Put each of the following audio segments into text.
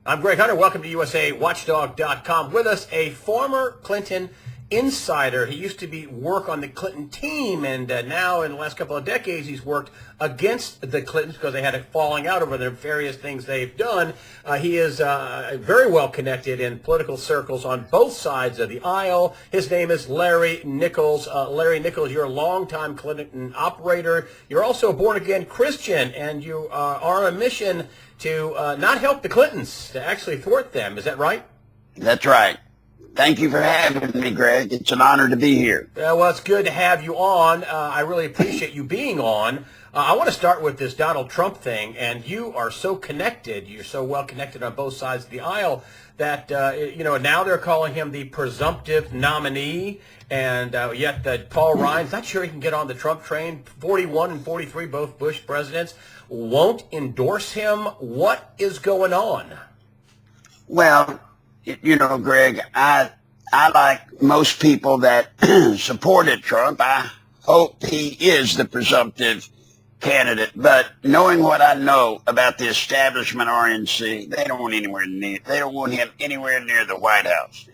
I'm Greg Hunter. Welcome to USAWatchdog.com. With us, a former Clinton insider. He used to work on the Clinton team, and now in the last couple of decades he's worked against the Clintons because they had a falling out over the various things they've done. He is very well connected in political circles on both sides of the aisle. His name is Larry Nichols. Larry Nichols, you're a longtime Clinton operator. You're also a born-again Christian, and you are on a mission to not help the Clintons, to actually thwart them. Is that right? That's right. Thank you for having me, Greg. It's an honor to be here. Well, it's good to have you on. I really appreciate you being on. I want to start with this Donald Trump thing, and you are so connected. You're so well connected on both sides of the aisle that, now they're calling him the presumptive nominee, and yet Paul Ryan's not sure he can get on the Trump train. 41 and 43, both Bush presidents, won't endorse him. What is going on? Well, Greg, I like most people that supported Trump. I hope he is the presumptive candidate. But knowing what I know about the establishment RNC, they don't want him anywhere near the White House.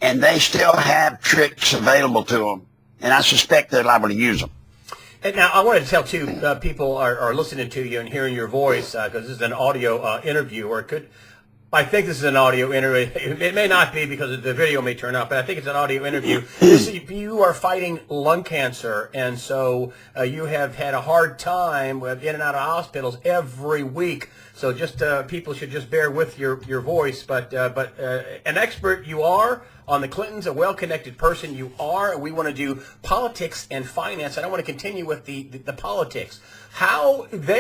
And they still have tricks available to them. And I suspect they're liable to use them. And now, I wanted to tell, too, people are listening to you and hearing your voice, because this is an audio interview, or it could... I think this is an audio interview. It may not be because the video may turn up, but I think it's an audio interview. You are fighting lung cancer, and so you have had a hard time with in and out of hospitals every week. So just people should just bear with your voice. But an expert you are on the Clintons, a well-connected person you are, and we want to do politics and finance. And I want to continue with the politics. How the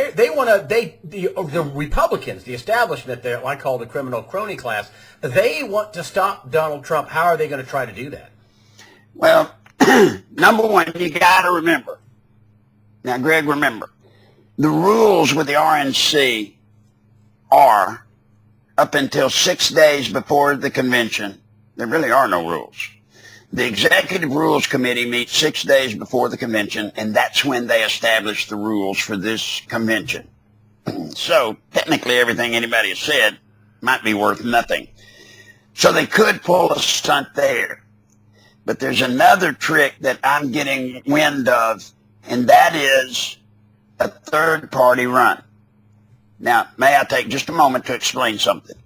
Republicans, the establishment, that I call the criminal crony class, they want to stop Donald Trump. How are they going to try to do that? Well, number one, you got to remember. Now, Greg, remember, the rules with the RNC are up until 6 days before the convention. There really are no rules. The Executive Rules Committee meets 6 days before the convention, and that's when they establish the rules for this convention. So technically everything anybody has said might be worth nothing. So they could pull a stunt there. But there's another trick that I'm getting wind of, and that is a third-party run. Now, may I take just a moment to explain something?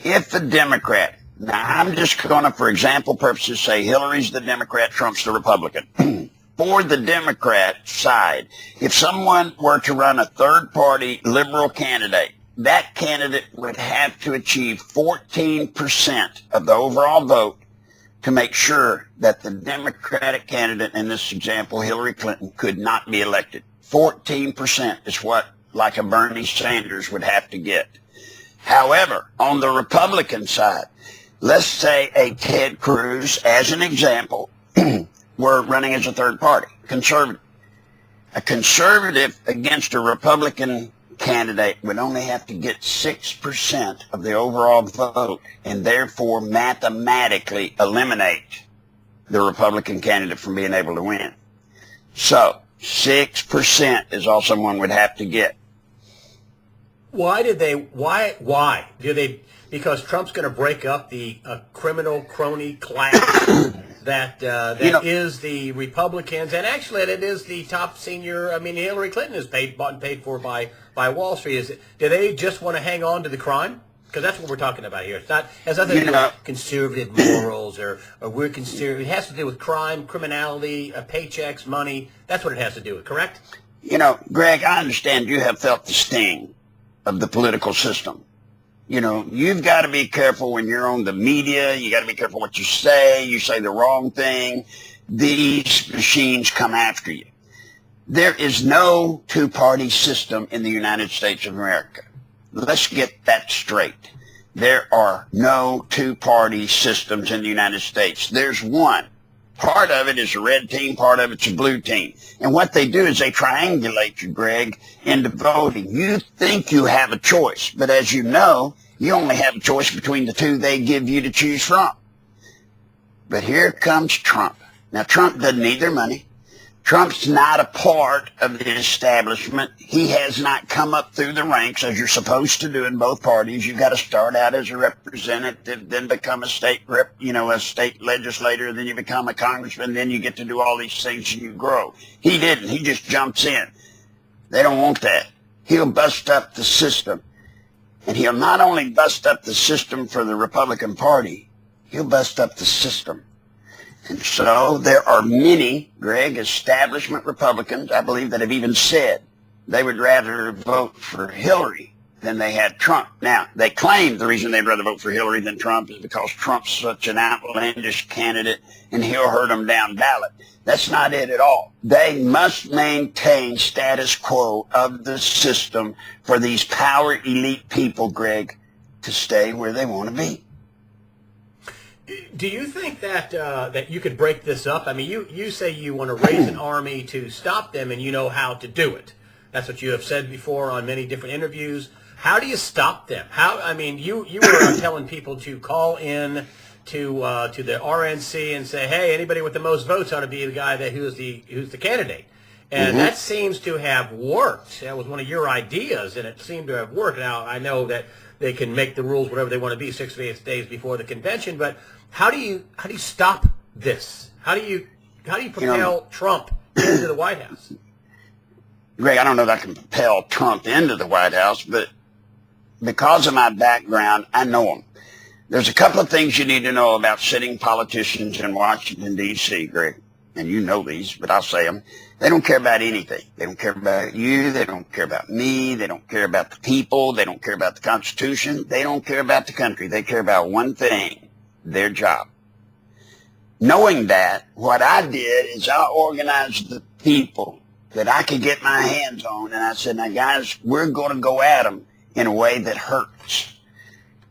If a Democrat... Now, I'm just going to, for example purposes, say Hillary's the Democrat, Trump's the Republican. For the Democrat side, if someone were to run a third-party liberal candidate, that candidate would have to achieve 14% of the overall vote to make sure that the Democratic candidate, in this example, Hillary Clinton, could not be elected. 14% is what, like a Bernie Sanders, would have to get. However, on the Republican side, let's say a Ted Cruz, as an example, were running as a third party, conservative. A conservative against a Republican candidate would only have to get 6% of the overall vote and therefore mathematically eliminate the Republican candidate from being able to win. So 6% is all someone would have to get. Why? Because Trump's going to break up the criminal crony class that is the Republicans, and actually it is the top senior. I mean, Hillary Clinton is bought and paid for by Wall Street. Do they just want to hang on to the crime? Because that's what we're talking about here. It's not has nothing to do with conservative morals or we're conservative. It has to do with crime, criminality, paychecks, money. That's what it has to do with. Correct? Greg, I understand you have felt the sting of the political system. You've got to be careful when you're on the media. You got to be careful what you say. You say the wrong thing. These machines come after you. There is no two-party system in the United States of America. Let's get that straight. There are no two-party systems in the United States. There's one. Part of it is a red team, part of it's a blue team. And what they do is they triangulate you, Greg, into voting. You think you have a choice, but as you know, you only have a choice between the two they give you to choose from. But here comes Trump. Now, Trump doesn't need their money. Trump's not a part of the establishment. He has not come up through the ranks as you're supposed to do in both parties. You've got to start out as a representative, then become a state rep, a state legislator, then you become a congressman, then you get to do all these things and you grow. He didn't. He just jumps in. They don't want that. He'll bust up the system. And he'll not only bust up the system for the Republican Party, he'll bust up the system. And so there are many, Greg, establishment Republicans, I believe, that have even said they would rather vote for Hillary than they had Trump. Now, they claim the reason they'd rather vote for Hillary than Trump is because Trump's such an outlandish candidate and he'll hurt them down ballot. That's not it at all. They must maintain status quo of the system for these power elite people, Greg, to stay where they want to be. Do you think that that you could break this up? I mean, you say you want to raise an army to stop them, and you know how to do it. That's what you have said before on many different interviews. How do you stop them? You were telling people to call in to the RNC and say, hey, anybody with the most votes ought to be the guy who's the candidate. And that seems to have worked. That was one of your ideas, and it seemed to have worked. Now, I know that they can make the rules whatever they want to be 6 days before the convention, but how do you stop this? How do you propel Trump into the White House? Greg, I don't know that I can propel Trump into the White House, but because of my background, I know him. There's a couple of things you need to know about sitting politicians in Washington, D.C., Greg, and you know these, but I'll say them. They don't care about anything. They don't care about you. They don't care about me. They don't care about the people. They don't care about the Constitution. They don't care about the country. They care about one thing, their job. Knowing that, what I did is I organized the people that I could get my hands on, and I said, now, guys, we're going to go at them in a way that hurts.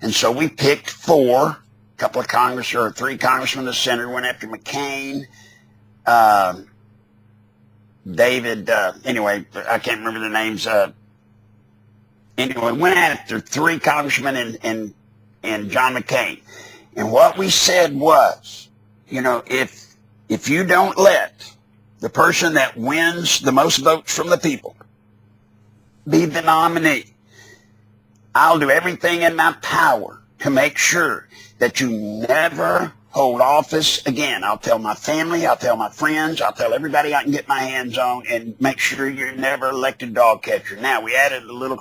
And so we picked three congressmen, the senator went after McCain, David, anyway, I can't remember the names. Anyway, went after three congressmen and John McCain. And what we said was, if you don't let the person that wins the most votes from the people be the nominee, I'll do everything in my power to make sure that you never hold office again. I'll tell my family, I'll tell my friends, I'll tell everybody I can get my hands on, and make sure you're never elected dog catcher. Now, we added a little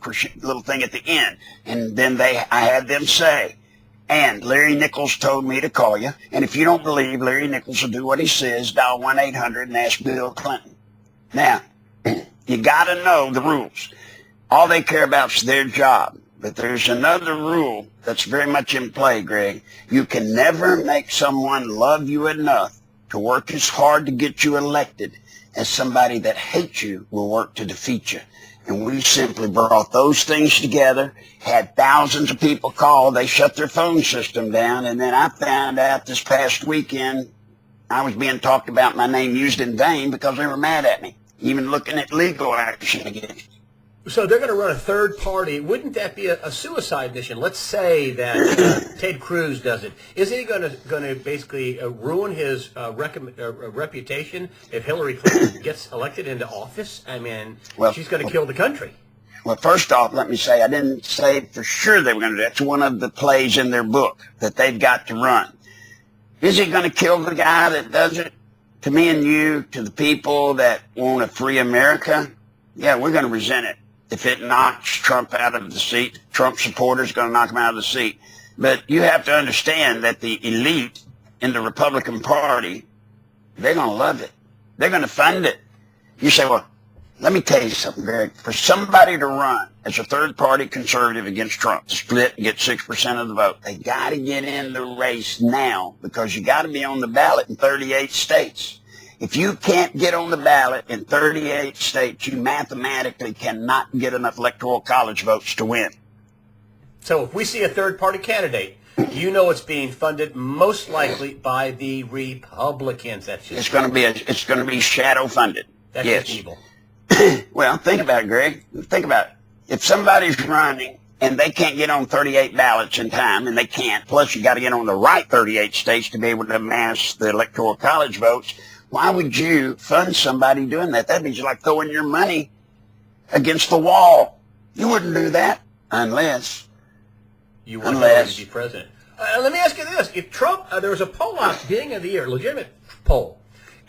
thing at the end, and then I had them say, and Larry Nichols told me to call you, and if you don't believe Larry Nichols will do what he says, dial 1-800 and ask Bill Clinton. Now, you got to know the rules. All they care about is their job. But there's another rule that's very much in play, Greg. You can never make someone love you enough to work as hard to get you elected as somebody that hates you will work to defeat you. And we simply brought those things together, had thousands of people call. They shut their phone system down. And then I found out this past weekend I was being talked about, my name used in vain because they were mad at me, even looking at legal action against me. So they're going to run a third party. Wouldn't that be a suicide mission? Let's say that Ted Cruz does it. Isn't he going to basically ruin his reputation if Hillary Clinton gets elected into office? I mean, she's going to kill the country. Well, first off, let me say I didn't say for sure they were going to do that. That's one of the plays in their book that they've got to run. Is he going to kill the guy that does it? To me and you, to the people that want a free America, yeah, we're going to resent it. If it knocks Trump out of the seat, Trump supporters are going to knock him out of the seat. But you have to understand that the elite in the Republican Party, they're going to love it. They're going to fund it. You say, well, let me tell you something, Greg. For somebody to run as a third-party conservative against Trump, to split and get 6% of the vote, they got to get in the race now because you got to be on the ballot in 38 states. If you can't get on the ballot in 38 states, you mathematically cannot get enough electoral college votes to win. So if we see a third-party candidate, you know it's being funded most likely by the Republicans. It's going to be shadow funded. That's just evil. Well, think about it, Greg. Think about it. If somebody's running and they can't get on 38 ballots in time, and they can't, plus you got to get on the right 38 states to be able to amass the electoral college votes. Why would you fund somebody doing that? That'd be just like throwing your money against the wall. You wouldn't do that unless you want Hillary to be president. Let me ask you this. If Trump, there was a poll out at the beginning of the year, legitimate poll,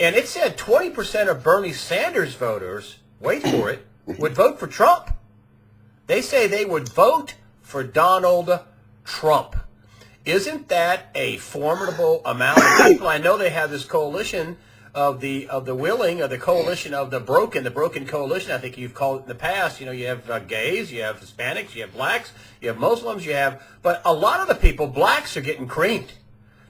and it said 20% of Bernie Sanders voters, wait for it, would vote for Trump. They say they would vote for Donald Trump. Isn't that a formidable amount of people? I know they have this coalition of the willing, of the coalition of the broken coalition. I think you've called it in the past. You know, you have gays, you have Hispanics, you have blacks, you have Muslims, but a lot of the people, blacks are getting creamed.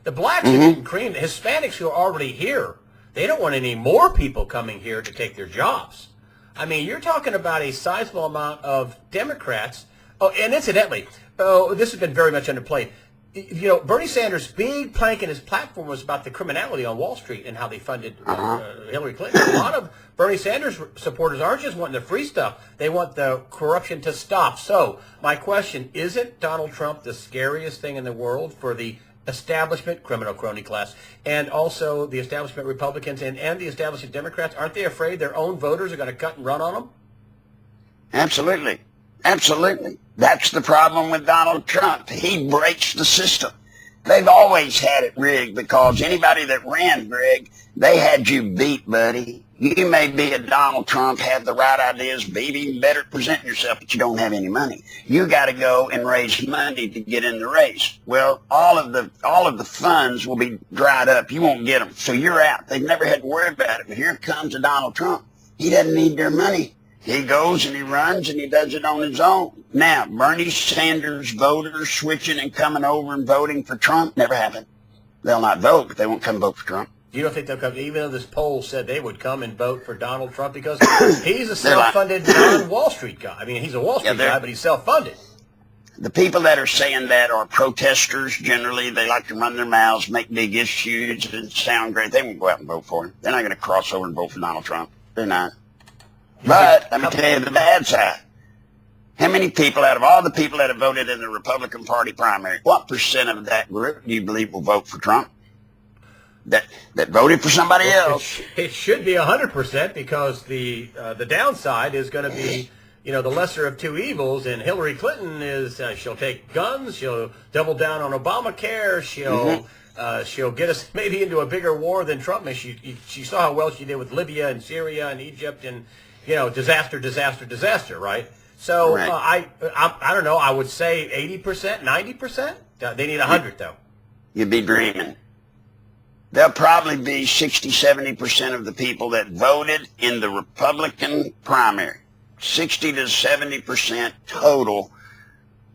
The blacks are getting creamed. The Hispanics who are already here, they don't want any more people coming here to take their jobs. I mean, you're talking about a sizable amount of Democrats. Oh, and incidentally, this has been very much underplayed. You know, Bernie Sanders' big plank in his platform was about the criminality on Wall Street and how they funded Hillary Clinton. A lot of Bernie Sanders supporters aren't just wanting the free stuff. They want the corruption to stop. So my question, isn't Donald Trump the scariest thing in the world for the establishment, criminal crony class, and also the establishment Republicans and the establishment Democrats? Aren't they afraid their own voters are going to cut and run on them? Absolutely. Absolutely. That's the problem with Donald Trump. He breaks the system. They've always had it rigged because anybody that ran, Greg, they had you beat, buddy. You may be a Donald Trump, have the right ideas, be even better at presenting yourself, but you don't have any money. You got to go and raise money to get in the race. Well, all of the funds will be dried up. You won't get them, so you're out. They've never had to worry about it. But here comes a Donald Trump. He doesn't need their money. He goes and he runs and he does it on his own. Now, Bernie Sanders voters switching and coming over and voting for Trump never happened. They'll not vote, but they won't come vote for Trump. You don't think they'll come, even though this poll said they would come and vote for Donald Trump because he's a self-funded non-Wall Street guy. I mean, he's a Wall Street guy, but he's self-funded. The people that are saying that are protesters generally. They like to run their mouths, make big issues, and sound great. They won't go out and vote for him. They're not going to cross over and vote for Donald Trump. They're not. But let me tell you the bad side. How many people out of all the people that have voted in the Republican Party primary, what percent of that group do you believe will vote for Trump? That voted for somebody else? It should be 100% because the downside is going to be, you know, the lesser of two evils. And Hillary Clinton is she'll take guns, she'll double down on Obamacare, she'll get us maybe into a bigger war than Trump. She saw how well she did with Libya and Syria and Egypt and, you know, disaster, right? So right. I don't know. I would say 80%, 90%. They need 100 though. You'd be dreaming. There'll probably be 60, 70% of the people that voted in the Republican primary. 60 to 70% total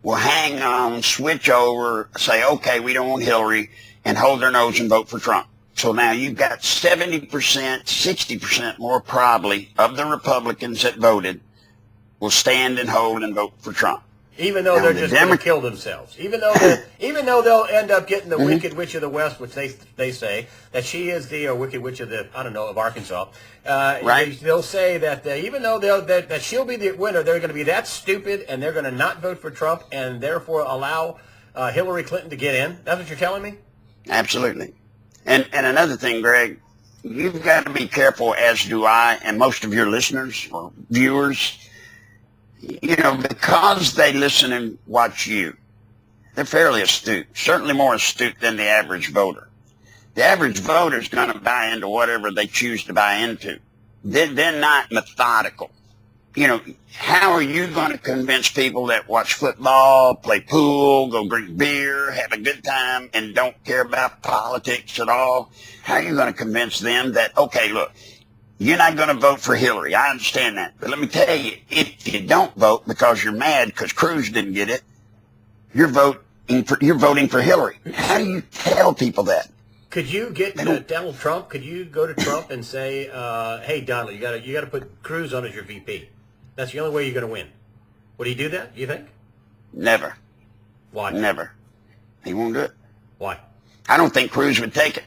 will hang on, switch over, say, okay, we don't want Hillary, and hold their nose and vote for Trump. So now you've got 70%, 60% more probably of the Republicans that voted will stand and hold and vote for Trump. Even though they're just going to kill themselves. Even though they'll end up getting the Wicked Witch of the West, which they say, that she is the Wicked Witch of of Arkansas. Right. They'll say that even though that she'll be the winner, they're going to be that stupid and they're going to not vote for Trump and therefore allow Hillary Clinton to get in. That's what you're telling me? Absolutely. And another thing, Greg, you've got to be careful, as do I, and most of your listeners or viewers. You know, because they listen and watch you, they're fairly astute, certainly more astute than the average voter. The average voter is going to buy into whatever they choose to buy into. They're not methodical. You know, how are you going to convince people that watch football, play pool, go drink beer, have a good time, and don't care about politics at all? How are you going to convince them that, okay, look, you're not going to vote for Hillary. I understand that. But let me tell you, if you don't vote because you're mad because Cruz didn't get it, you're voting for Hillary. How do you tell people that? Could you get Donald Trump? Could you go to Trump and say, "Hey, Donald, you got to put Cruz on as your VP. That's the only way you're going to win." Would he do that? Do you think? Never. Why? Never. He won't do it. Why? I don't think Cruz would take it.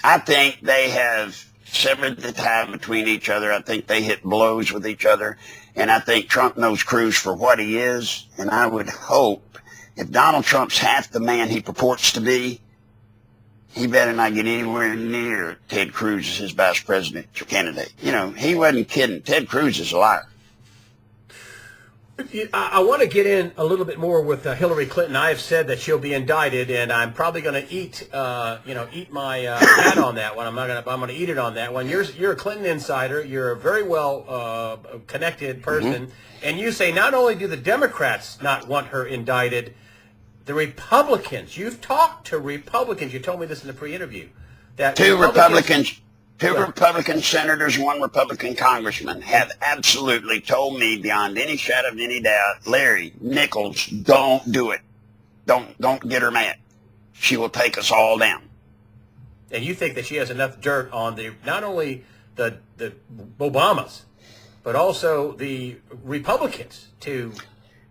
I think they have severed the tie between each other. I think they hit blows with each other. And I think Trump knows Cruz for what he is. And I would hope if Donald Trump's half the man he purports to be, he better not get anywhere near Ted Cruz as his vice presidential candidate. You know, he wasn't kidding. Ted Cruz is a liar. I want to get in a little bit more with Hillary Clinton. I have said that she'll be indicted, and I'm probably going to eat my hat on that one. I'm going to eat it on that one. You're a Clinton insider. You're a very well connected person, and you say not only do the Democrats not want her indicted, the Republicans. You've talked to Republicans. You told me this in the pre-interview. That Two Republican senators and one Republican congressman have absolutely told me beyond any shadow of any doubt, Larry Nichols, don't do it. Don't get her mad. She will take us all down. And you think that she has enough dirt on not only the Obamas, but also the Republicans to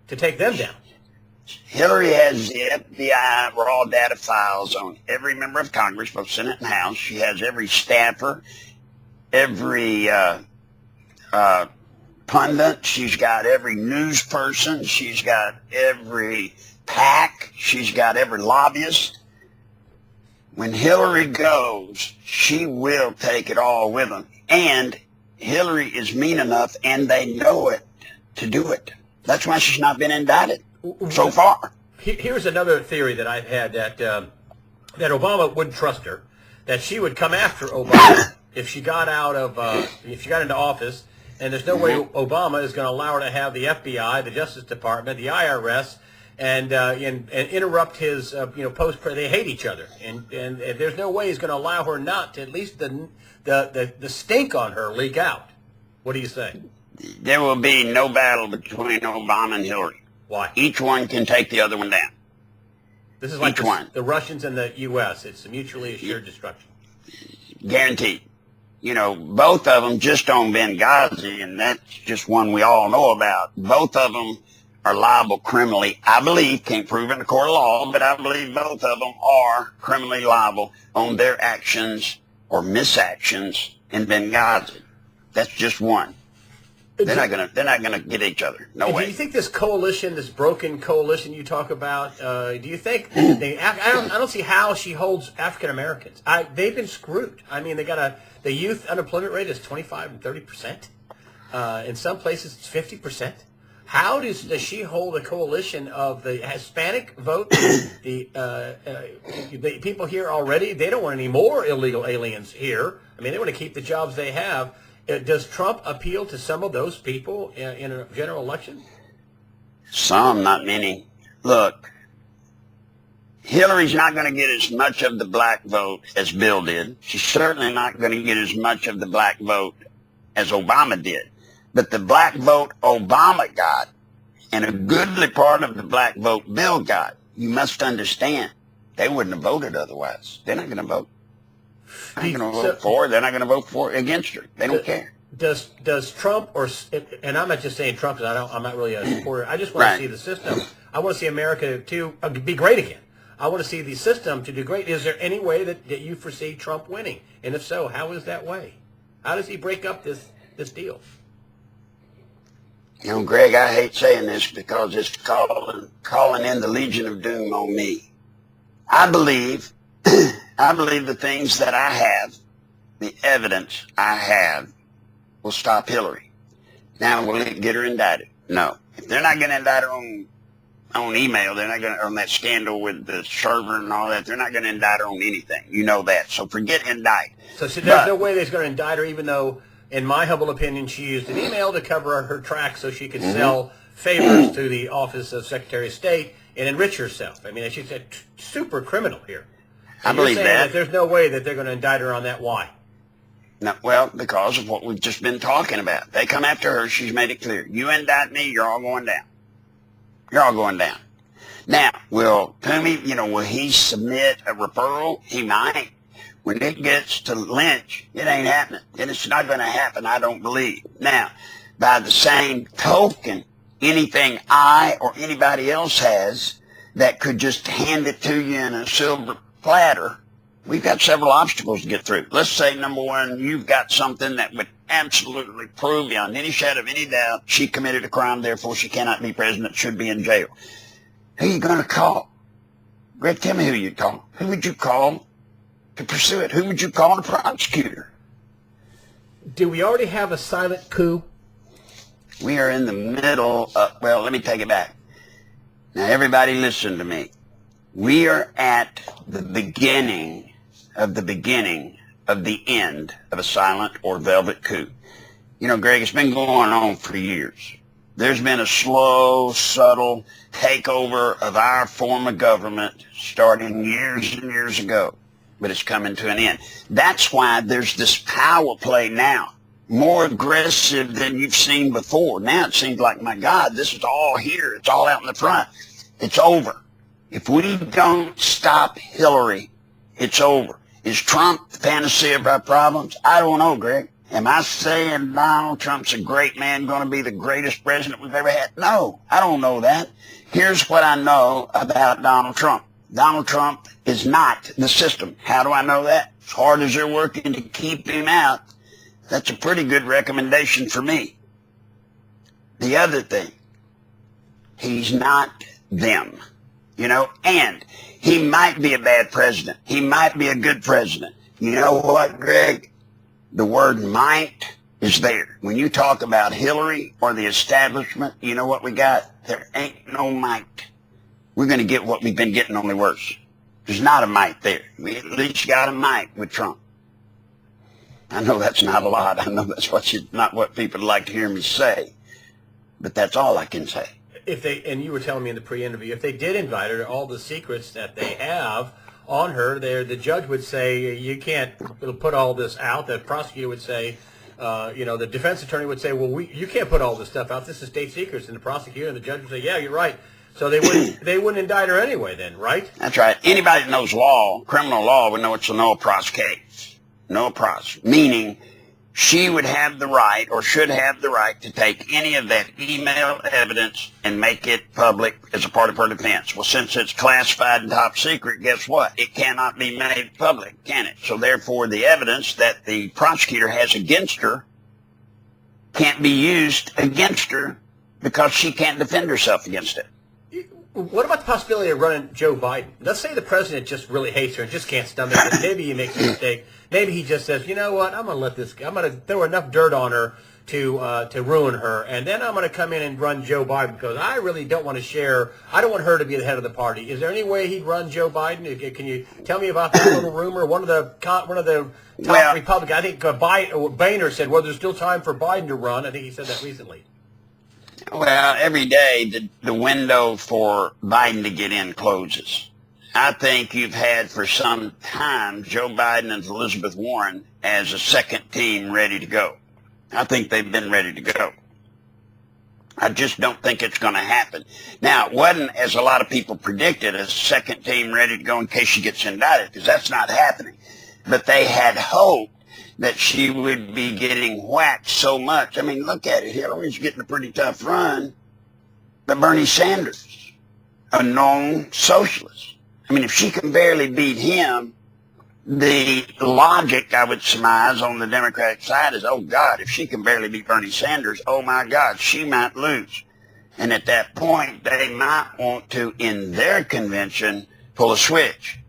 take them down? Hillary has the FBI raw data files on every member of Congress, both Senate and House. She has every staffer, every pundit. She's got every news person. She's got every PAC. She's got every lobbyist. When Hillary goes, she will take it all with them. And Hillary is mean enough, and they know it, to do it. That's why she's not been indicted so far. Here's another theory that I've had, that Obama wouldn't trust her, that she would come after Obama if she got into office, and there's no way Obama is going to allow her to have the FBI, the Justice Department, the IRS, and interrupt his post. They hate each other, and there's no way he's going to allow her not to at least the stink on her leak out. What do you say? There will be no battle between Obama and Hillary. Why? Each one can take the other one down. This is like the Russians and the U.S. It's a mutually assured destruction. Guaranteed. You know, both of them just on Benghazi, and that's just one we all know about. Both of them are liable criminally. I believe, can't prove in the court of law, but I believe both of them are criminally liable on their actions or misactions in Benghazi. That's just one. They're not gonna get each other. No way. Do you think this coalition, this broken coalition you talk about, do you think I don't see how she holds African Americans. They've been screwed. I mean, the youth unemployment rate is 25 and 30%. In some places, it's 50%. How does she hold a coalition of the Hispanic vote? The people here already, they don't want any more illegal aliens here. I mean, they want to keep the jobs they have. Does Trump appeal to some of those people in a general election? Some, not many. Look, Hillary's not going to get as much of the black vote as Bill did. She's certainly not going to get as much of the black vote as Obama did. But the black vote Obama got, and a goodly part of the black vote Bill got, you must understand, they wouldn't have voted otherwise. They're not going to vote. They're not going to vote for her. They're not going to vote for against her. They don't care. Does Trump, and I'm not just saying Trump, because I'm not really a supporter. I just want to see the system. I want to see America to be great again. I want to see the system to do great. Is there any way that you foresee Trump winning? And if so, how is that way? How does he break up this deal? You know, Greg, I hate saying this because it's calling in the Legion of Doom on me. I believe the things that I have, the evidence I have, will stop Hillary. Now, will it get her indicted? No. If they're not going to indict her on email, they're not going to, on that scandal with the server and all that, they're not going to indict her on anything. You know that. So forget indict. So there's no way they're going to indict her, even though, in my humble opinion, she used an email to cover her tracks so she could sell favors to the office of Secretary of State and enrich herself. I mean, she's a super criminal here. I believe that. There's no way that they're going to indict her on that. Why? No, well, because of what we've just been talking about. They come after her. She's made it clear. You indict me, you're all going down. You're all going down. Now, will he submit a referral? He might. When it gets to Lynch, it ain't happening. And it's not going to happen, I don't believe. Now, by the same token, anything I or anybody else has that could just hand it to you in a silver platter, we've got several obstacles to get through. Let's say, number one, you've got something that would absolutely prove beyond any shadow of any doubt she committed a crime, therefore she cannot be president, should be in jail. Who are you going to call? Greg, tell me who you'd call. Who would you call to pursue it. Who would you call the prosecutor? Do we already have a silent coup? We are in the middle of, well, let me take it back. Now, everybody listen to me. We are at the beginning of the end of a silent or velvet coup. You know, Greg, it's been going on for years. There's been a slow, subtle takeover of our form of government starting years and years ago, but it's coming to an end. That's why there's this power play now, more aggressive than you've seen before. Now it seems like, my God, this is all here. It's all out in the front. It's over. If we don't stop Hillary, it's over. Is Trump the panacea of our problems? I don't know, Greg. Am I saying Donald Trump's a great man, going to be the greatest president we've ever had? No, I don't know that. Here's what I know about Donald Trump. Donald Trump is not the system. How do I know that? As hard as they're working to keep him out, that's a pretty good recommendation for me. The other thing, he's not them, you know, and he might be a bad president. He might be a good president. You know what, Greg? The word might is there. When you talk about Hillary or the establishment, you know what we got? There ain't no might. We're going to get what we've been getting, only worse. There's not a might there. We at least got a might with Trump. I know that's not a lot. I know that's not what people like to hear me say. But that's all I can say. If they, and you were telling me in the pre-interview, if they did invite her, all the secrets that they have on her, the judge would say, you can't put all this out. The prosecutor would say, the defense attorney would say, well, you can't put all this stuff out. This is state secrets. And the prosecutor and the judge would say, yeah, you're right. So they wouldn't indict her anyway then, right? That's right. Anybody that knows law, criminal law, would know it's a no pros case. No pros, meaning she would have the right, or should have the right, to take any of that email evidence and make it public as a part of her defense. Well, since it's classified and top secret, guess what? It cannot be made public, can it? So therefore, the evidence that the prosecutor has against her can't be used against her because she can't defend herself against it. What about the possibility of running Joe Biden? Let's say the president just really hates her and just can't stomach it. Maybe he makes a mistake. Maybe he just says, you know what, I'm going to throw enough dirt on her to ruin her, and then I'm going to come in and run Joe Biden because I really don't want to share. I don't want her to be the head of the party. Is there any way he'd run Joe Biden? Can you tell me about that little rumor? One of the top Republicans, I think Boehner said, well, there's still time for Biden to run. I think he said that recently. Well, every day the window for Biden to get in closes. I think you've had for some time Joe Biden and Elizabeth Warren as a second team ready to go. I think they've been ready to go. I just don't think it's going to happen. Now, it wasn't, as a lot of people predicted, a second team ready to go in case she gets indicted, because that's not happening. But they had hoped that she would be getting whacked so much. I mean, look at it. Hillary's getting a pretty tough run. But Bernie Sanders, a known socialist. I mean, if she can barely beat him, the logic, I would surmise, on the Democratic side is, oh, God, if she can barely beat Bernie Sanders, oh, my God, she might lose. And at that point, they might want to, in their convention, pull a switch.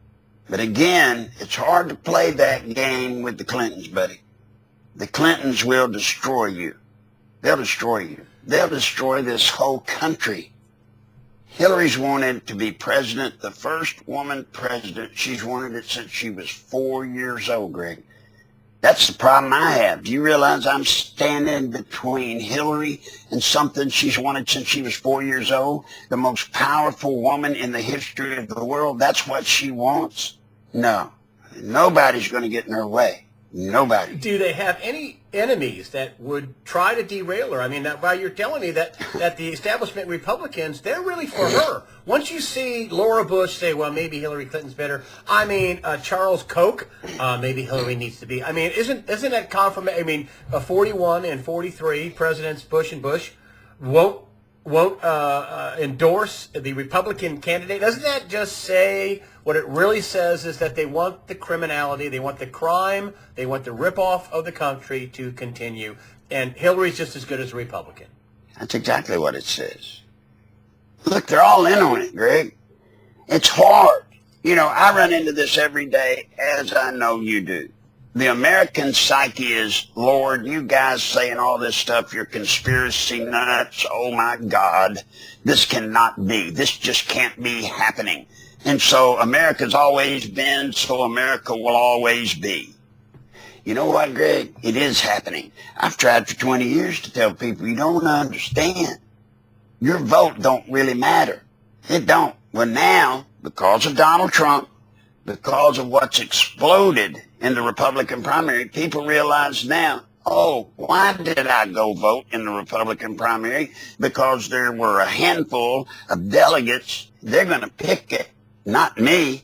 But again, it's hard to play that game with the Clintons, buddy. The Clintons will destroy you. They'll destroy you. They'll destroy this whole country. Hillary's wanted to be president, the first woman president. She's wanted it since she was 4 years old, Greg. That's the problem I have. Do you realize I'm standing between Hillary and something she's wanted since she was 4 years old? The most powerful woman in the history of the world. That's what she wants? No. Nobody's going to get in her way. Nobody. Do they have any enemies that would try to derail her? I mean, while you're telling me that the establishment Republicans, they're really for her. Once you see Laura Bush say, well, maybe Hillary Clinton's better. I mean, Charles Koch, maybe Hillary needs to be. I mean, isn't that confirmation? I mean, 41 and 43 presidents, Bush and Bush, won't endorse the Republican candidate. Doesn't that just say what it really says is that they want the criminality, they want the crime, they want the ripoff of the country to continue, and Hillary's just as good as a Republican? That's exactly what it says. Look, they're all in on it, Greg. It's hard. I run into this every day, as I know you do. The American psyche is, Lord, you guys saying all this stuff, you're conspiracy nuts. Oh, my God, this cannot be. This just can't be happening. And so America's always been, so America will always be. You know what, Greg? It is happening. I've tried for 20 years to tell people, you don't understand. Your vote don't really matter. It don't. Well, now, because of Donald Trump, because of what's exploded in the Republican primary, people realize now, oh, why did I go vote in the Republican primary? Because there were a handful of delegates. They're going to pick it, not me.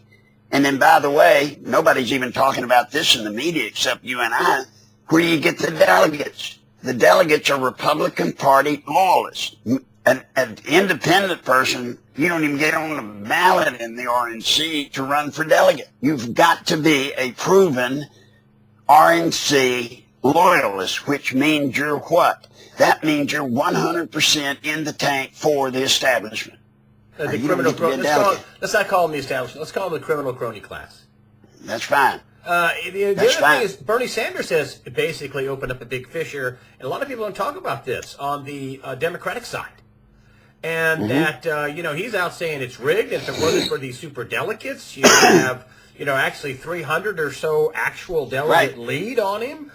And then, by the way, nobody's even talking about this in the media except you and I. Where do you get the delegates? The delegates are Republican Party loyalists. An independent person, you don't even get on the ballot in the RNC to run for delegate. You've got to be a proven RNC loyalist, which means you're what? That means you're 100% in the tank for the establishment. The criminal crony. Let's not call them the establishment. Let's call them the criminal crony class. That's fine. The other thing is Bernie Sanders has basically opened up a big fissure, and a lot of people don't talk about this on the Democratic side. And that, he's out saying it's rigged. If it wasn't for these super delegates, you have, actually 300 or so actual delegate lead on him.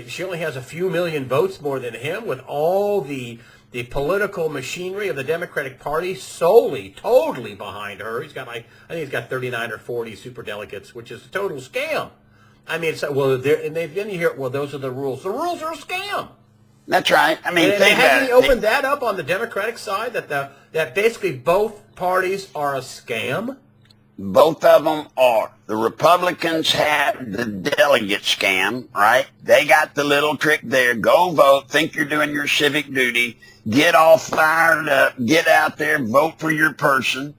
She only has a few million votes more than him, with all the political machinery of the Democratic Party totally behind her. I think he's got 39 or 40 super delegates, which is a total scam. I mean, then you hear, well, those are the rules. The rules are a scam. That's right. I mean, hasn't he opened that up on the Democratic side, that basically both parties are a scam? Both of them are. The Republicans have the delegate scam, right? They got the little trick there. Go vote, think you're doing your civic duty, get all fired up, get out there, vote for your person.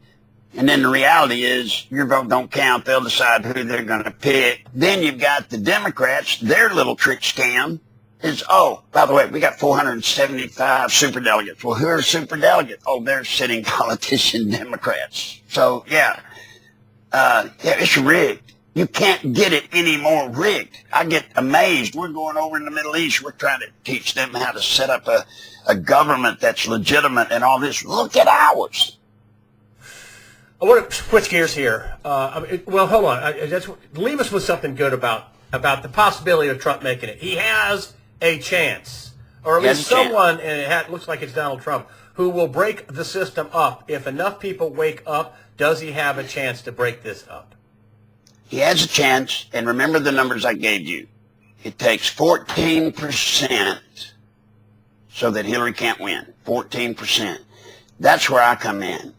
And then the reality is your vote don't count. They'll decide who they're going to pick. Then you've got the Democrats, their little trick scam is, oh, by the way, we got 475 superdelegates. Well, who are superdelegates? Oh, they're sitting politician Democrats. So, it's rigged. You can't get it any more rigged. I get amazed. We're going over in the Middle East. We're trying to teach them how to set up a government that's legitimate and all this. Look at ours. I want to switch gears here. Hold on. Leave us with something good about the possibility of Trump making it. He has a chance, or at least someone, and it looks like it's Donald Trump, who will break the system up. If enough people wake up, does he have a chance to break this up? He has a chance, and remember the numbers I gave you. It takes 14% so that Hillary can't win. 14%. That's where I come in.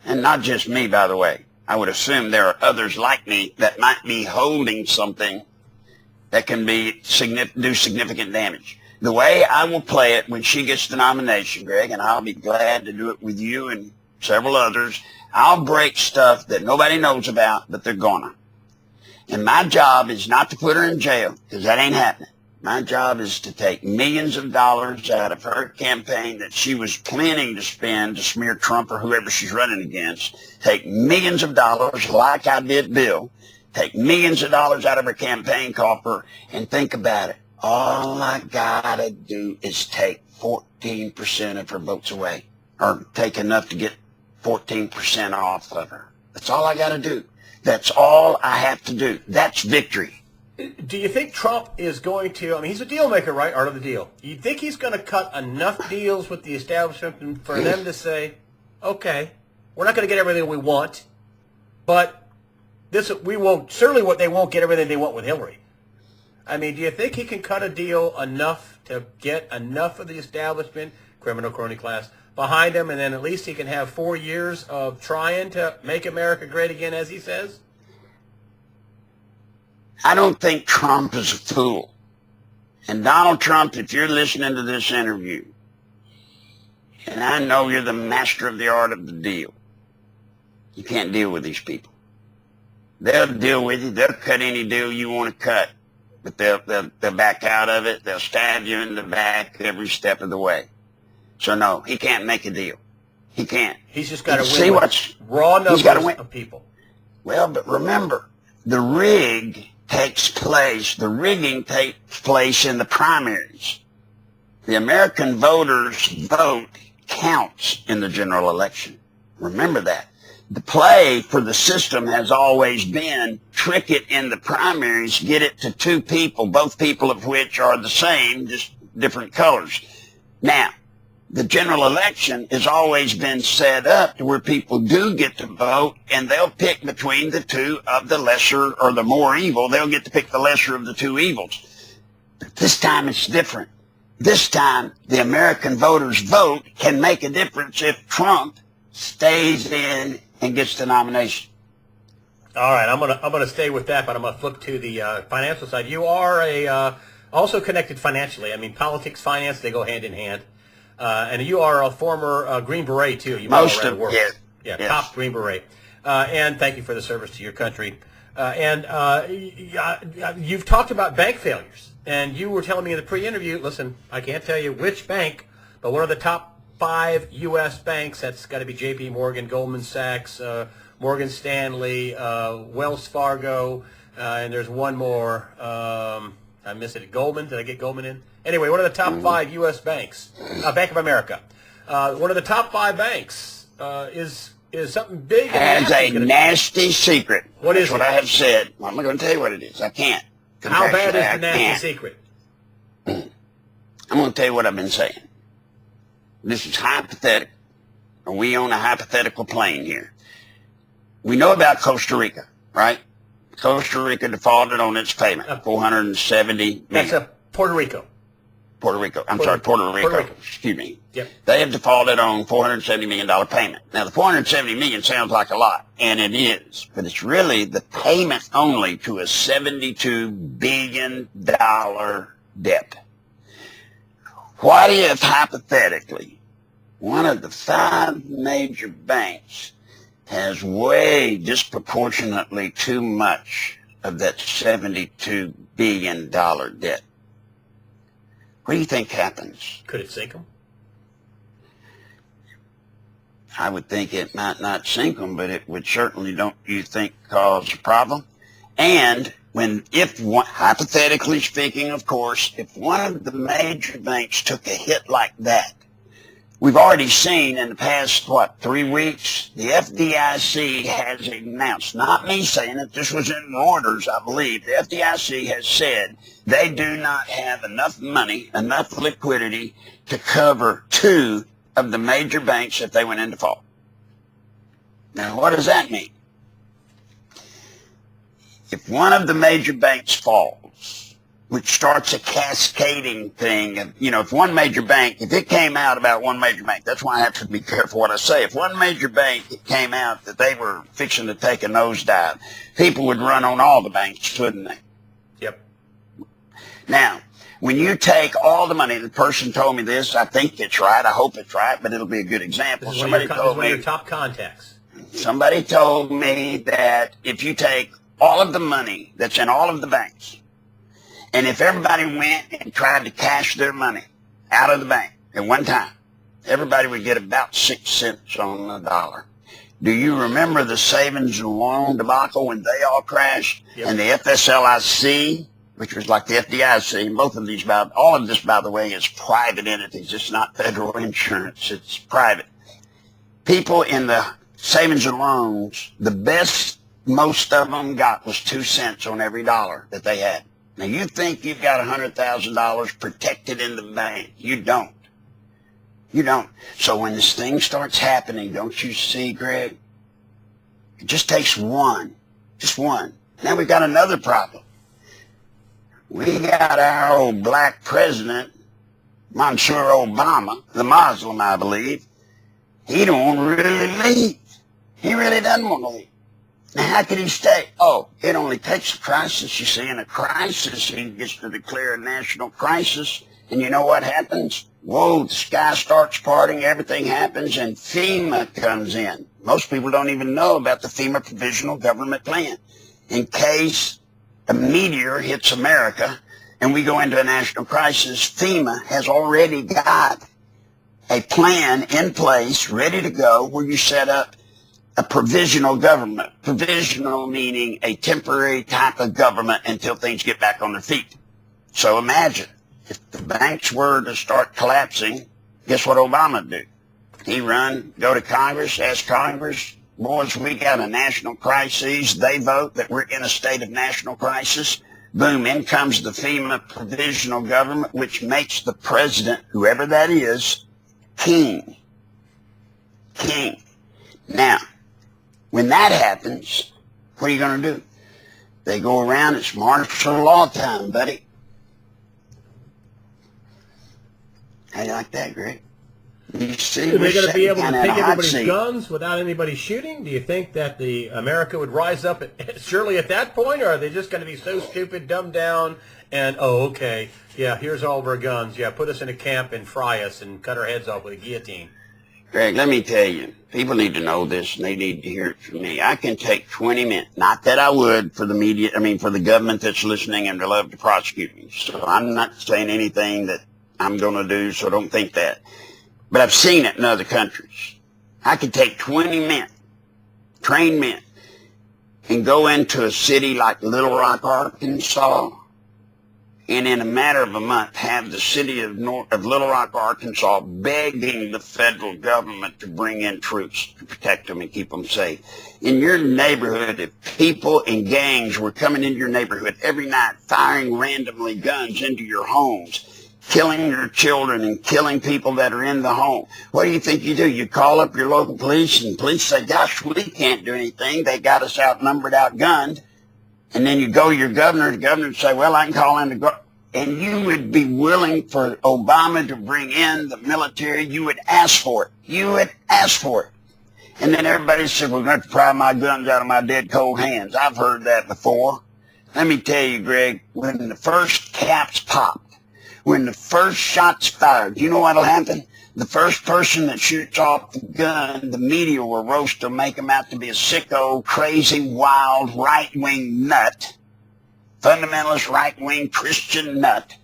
And not just me, by the way. I would assume there are others like me that might be holding something that can do significant damage. The way I will play it when she gets the nomination, Greg, and I'll be glad to do it with you and several others, I'll break stuff that nobody knows about, but they're gonna. And my job is not to put her in jail, because that ain't happening. My job is to take millions of dollars out of her campaign that she was planning to spend to smear Trump or whoever she's running against. Take millions of dollars, like I did Bill. Take millions of dollars out of her campaign coffer and think about it. All I gotta do is take 14% of her votes away, or take enough to get 14% off of her. That's all I gotta do. That's all I have to do. That's victory. Do you think Trump is going to, he's a deal maker, right? Art of the deal. You think he's going to cut enough deals with the establishment for them to say, okay, we're not going to get everything we want, but they won't get everything they want with Hillary. Do you think he can cut a deal enough to get enough of the establishment, criminal crony class, behind him, and then at least he can have 4 years of trying to make America great again, as he says? I don't think Trump is a fool. And Donald Trump, if you're listening to this interview, and I know you're the master of the art of the deal, you can't deal with these people. They'll deal with you. They'll cut any deal you want to cut. But they'll back out of it. They'll stab you in the back every step of the way. So, no, he can't make a deal. He can't. He's just got to win with raw numbers of people. Well, but remember, the rigging takes place in the primaries. The American voters' vote counts in the general election. Remember that. The play for the system has always been trick it in the primaries, get it to two people, both people of which are the same, just different colors. Now, the general election has always been set up to where people do get to vote, and they'll pick between the two of the lesser or the more evil. They'll get to pick the lesser of the two evils. But this time it's different. This time, the American voters' vote can make a difference if Trump stays in and gets the nomination. All right, I'm gonna stay with that, but I'm gonna flip to the financial side. You are also connected financially. I mean, politics, finance, they go hand in hand. And you are a former Green Beret too. You Most of yes. Yes. Top Green Beret. And thank you for the service to your country. You've talked about bank failures, and you were telling me in the pre-interview. Listen, I can't tell you which bank, but one of the top 5 U.S. banks. That's got to be J.P. Morgan, Goldman Sachs, Morgan Stanley, Wells Fargo, and there's one more. I missed it. Goldman. Did I get Goldman in? Anyway, one of the top 5 U.S. banks, Bank of America. One of the top 5 banks is something big. Has a nasty secret. What is it? That's what I have said. I'm not going to tell you what it is. I can't. How bad is the nasty secret? I'm going to tell you what I've been saying. This is hypothetical. We on a hypothetical plane here. We know about Costa Rica, right? Costa Rica defaulted on its payment, $470 million. That's Puerto Rico. Puerto Rico. Puerto Rico. Excuse me. Yep. They have defaulted on $470 million payment. Now, the $470 million sounds like a lot, and it is, but it's really the payment only to a $72 billion debt. What if, hypothetically, one of the 5 major banks has way disproportionately too much of that $72 billion debt? What do you think happens? Could it sink them? I would think it might not sink them, but it would certainly, don't you think, cause a problem? And hypothetically speaking, of course, if one of the major banks took a hit like that, we've already seen in the past, 3 weeks, the FDIC has announced, not me saying it, this was in orders, I believe, the FDIC has said they do not have enough money, enough liquidity to cover 2 of the major banks if they went into default. Now, what does that mean? If one of the major banks falls, which starts a cascading thing, if one major bank, if it came out about one major bank, that's why I have to be careful what I say. If one major bank came out that they were fixing to take a nosedive, people would run on all the banks, wouldn't they? Yep. Now, when you take all the money, the person told me this, I think it's right, I hope it's right, but it'll be a good example. This is one of your top contacts. Somebody told me that if you take all of the money that's in all of the banks, and if everybody went and tried to cash their money out of the bank at one time, everybody would get about 6 cents on the dollar. Do you remember the savings and loan debacle when they all crashed? Yep. And the FSLIC, which was like the FDIC, and all of this, by the way, is private entities. It's not federal insurance. It's private. People in the savings and loans, the best most of them got was 2 cents on every dollar that they had. Now, you think you've got $100,000 protected in the bank. You don't. You don't. So when this thing starts happening, don't you see, Greg? It just takes one. Just one. Now we've got another problem. We got our old black president, Monsieur Obama, the Muslim, I believe. He don't really leave. He really doesn't want to leave. Now, how can he stay? Oh, it only takes a crisis. You see, in a crisis, he gets to declare a national crisis, and you know what happens? Whoa, the sky starts parting, everything happens, and FEMA comes in. Most people don't even know about the FEMA provisional government plan. In case a meteor hits America and we go into a national crisis, FEMA has already got a plan in place, ready to go, where you set up a provisional government. Provisional meaning a temporary type of government until things get back on their feet. So imagine, if the banks were to start collapsing, guess what Obama would do? He go to Congress, ask Congress, boys, we got a national crisis. They vote that we're in a state of national crisis. Boom, in comes the FEMA provisional government, which makes the president, whoever that is, king. King. Now, when that happens, what are you going to do? They go around, it's martial law time, buddy. How do you like that, Greg? You see, are they going to be able to take everybody's seat. guns without anybody shooting? Do you think that the America would rise up surely at that point, or are they just going to be so stupid, dumbed down, and, oh, okay, yeah, here's all of our guns. Yeah, put us in a camp and fry us and cut our heads off with a guillotine. Greg, let me tell you, people need to know this, and they need to hear it from me. I can take 20 minutes, not that I would for the media, for the government that's listening and they love to prosecute me. So I'm not saying anything that I'm going to do, so don't think that. But I've seen it in other countries. I could take 20 men, trained men, and go into a city like Little Rock, Arkansas, and in a matter of a month have the city of Little Rock, Arkansas begging the federal government to bring in troops to protect them and keep them safe. In your neighborhood, if people in gangs were coming into your neighborhood every night firing randomly guns into your homes, killing your children and killing people that are in the home, what do you think you do? You call up your local police, and police say, gosh, we can't do anything. They got us outnumbered, outgunned. And then you go to your governor, the governor would say, well, I can call in the governor. And you would be willing for Obama to bring in the military. You would ask for it. You would ask for it. And then everybody said, we're going to pry my guns out of my dead cold hands. I've heard that before. Let me tell you, Greg, when the first caps popped, when the first shot's fired, you know what'll happen? The first person that shoots off the gun, the meteor will roast them, make him out to be a sicko, crazy, wild, right-wing nut, fundamentalist, right-wing Christian nut.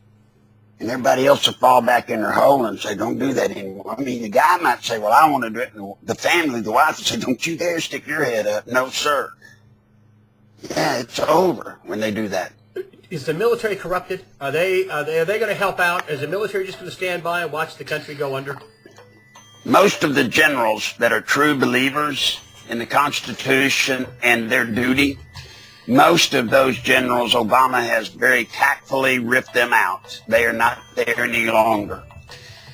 And everybody else will fall back in their hole and say, don't do that anymore. The guy might say, well, I want to do it. And the family, the wife will say, don't you dare stick your head up. No, sir. Yeah, it's over when they do that. Is the military corrupted? Are they going to help out? Is the military just going to stand by and watch the country go under? Most of the generals that are true believers in the Constitution and their duty, most of those generals, Obama has very tactfully ripped them out. They are not there any longer.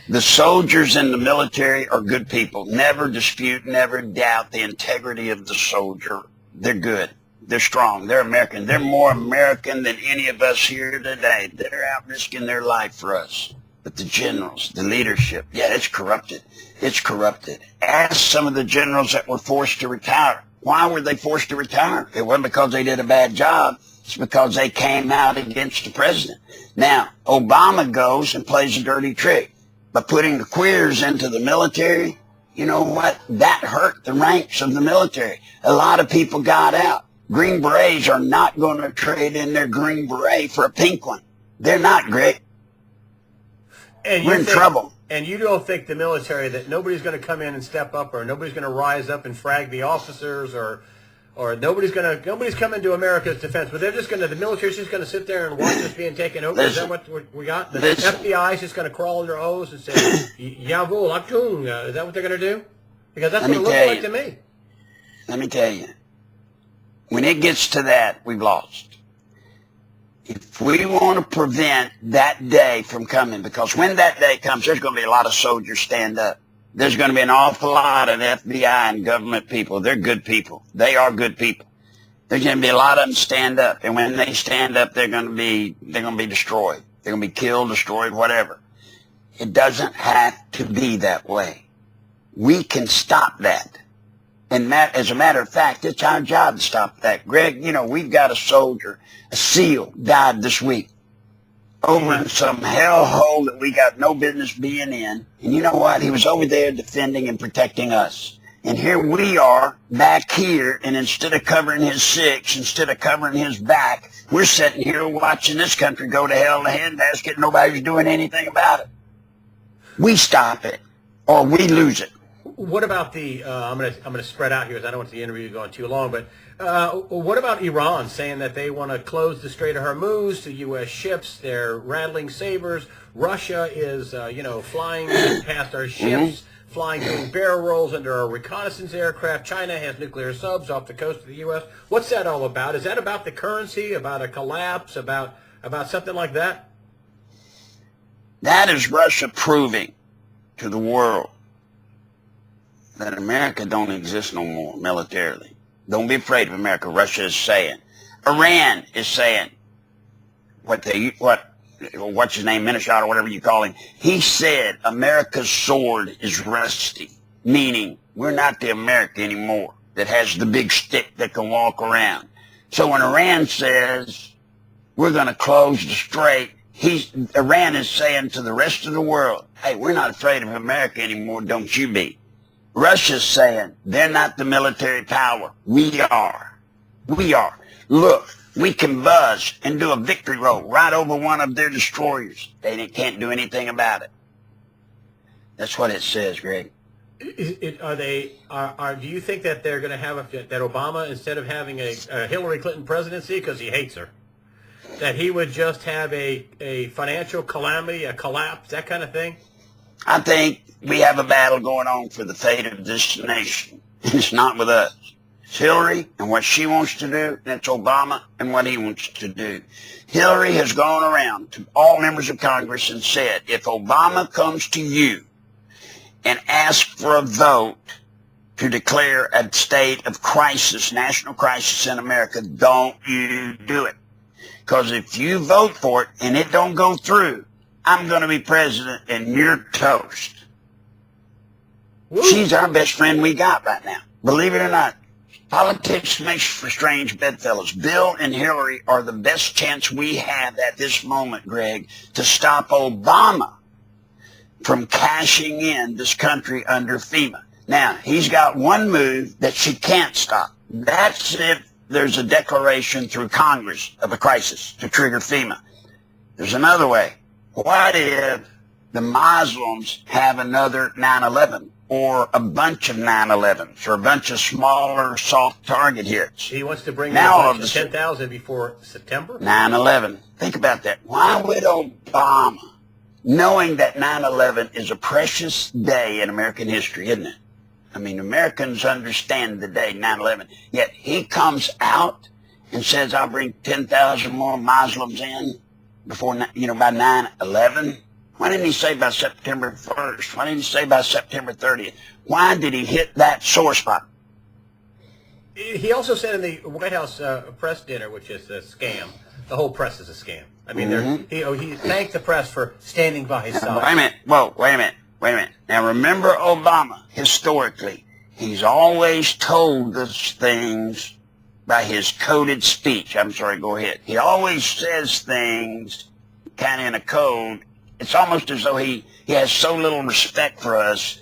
The soldiers in the military are good people. Never dispute, never doubt the integrity of the soldier. They're good. They're strong. They're American. They're more American than any of us here today. They're out risking their life for us. But the generals, the leadership, yeah, it's corrupted. It's corrupted. Ask some of the generals that were forced to retire. Why were they forced to retire? It wasn't because they did a bad job. It's because they came out against the president. Now, Obama goes and plays a dirty trick by putting the queers into the military. You know what? That hurt the ranks of the military. A lot of people got out. Green Berets are not going to trade in their Green Beret for a pink one. They're not, Greg. We're in trouble. And you don't think the military, that nobody's going to come in and step up, or nobody's going to rise up and frag the officers, or nobody's coming to America's defense, but the military's just going to sit there and watch us being taken over? Is that what we got? The FBI is just going to crawl in their hose and say, jawohl, Achtung. Is that what they're going to do? Because that's what it looks like to me. Let me tell you. When it gets to that, we've lost. If we want to prevent that day from coming, because when that day comes, there's going to be a lot of soldiers stand up. There's going to be an awful lot of FBI and government people. They're good people. They are good people. There's going to be a lot of them stand up, and when they stand up, they're going to be destroyed. They're going to be killed, destroyed, whatever. It doesn't have to be that way. We can stop that. And as a matter of fact, it's our job to stop that. Greg, we've got a soldier, a SEAL, died this week over in some hellhole that we got no business being in. And you know what? He was over there defending and protecting us. And here we are back here, and instead of covering his six, instead of covering his back, we're sitting here watching this country go to hell in a handbasket. Nobody's doing anything about it. We stop it, or we lose it. What about the? I'm gonna spread out here because I don't want the interview to go on too long. But what about Iran saying that they want to close the Strait of Hormuz to U.S. ships? They're rattling sabers. Russia is flying past our ships, flying doing barrel rolls under our reconnaissance aircraft. China has nuclear subs off the coast of the U.S. What's that all about? Is that about the currency? About a collapse? About something like that? That is Russia proving to the world that America don't exist no more militarily. Don't be afraid of America, Russia is saying. Iran is saying what's his name, Minashot or whatever you call him. He said America's sword is rusty, meaning we're not the America anymore that has the big stick that can walk around. So when Iran says we're going to close the strait, Iran is saying to the rest of the world, hey, we're not afraid of America anymore, don't you be. Russia's saying they're not the military power. We are. We are. Look, we can buzz and do a victory roll right over one of their destroyers. They can't do anything about it. That's what it says, Greg. Do you think that they're going to have that Obama, instead of having a Hillary Clinton presidency because he hates her, that he would just have a financial calamity, a collapse, that kind of thing? I think we have a battle going on for the fate of this nation. It's not with us. It's Hillary and what she wants to do, and it's Obama and what he wants to do. Hillary has gone around to all members of Congress and said, if Obama comes to you and asks for a vote to declare a state of crisis, national crisis in America, don't you do it. Because if you vote for it and it don't go through, I'm going to be president and you're toast. Woo. She's our best friend we got right now. Believe it or not, politics makes for strange bedfellows. Bill and Hillary are the best chance we have at this moment, Greg, to stop Obama from cashing in this country under FEMA. Now, he's got one move that she can't stop. That's if there's a declaration through Congress of a crisis to trigger FEMA. There's another way. What if the Muslims have another 9/11 or a bunch of 9/11s or a bunch of smaller soft target hits? He wants to bring now in 10,000 before September? 9/11. Think about that. Why would Obama, knowing that 9/11 is a precious day in American history, isn't it? I mean, Americans understand the day 9/11. Yet he comes out and says, I'll bring 10,000 more Muslims in before, by 9/11. Why didn't he say by September 1st? Why didn't he say by September 30th? Why did he hit that sore spot? He also said in the White House press dinner, which is a scam. The whole press is a scam. I mean, he thanked the press for standing by his side. Wait a minute. Whoa, wait a minute. Wait a minute. Now remember Obama, historically, he's always told us things by his coded speech. I'm sorry, go ahead. He always says things kind of in a code. It's almost as though he has so little respect for us.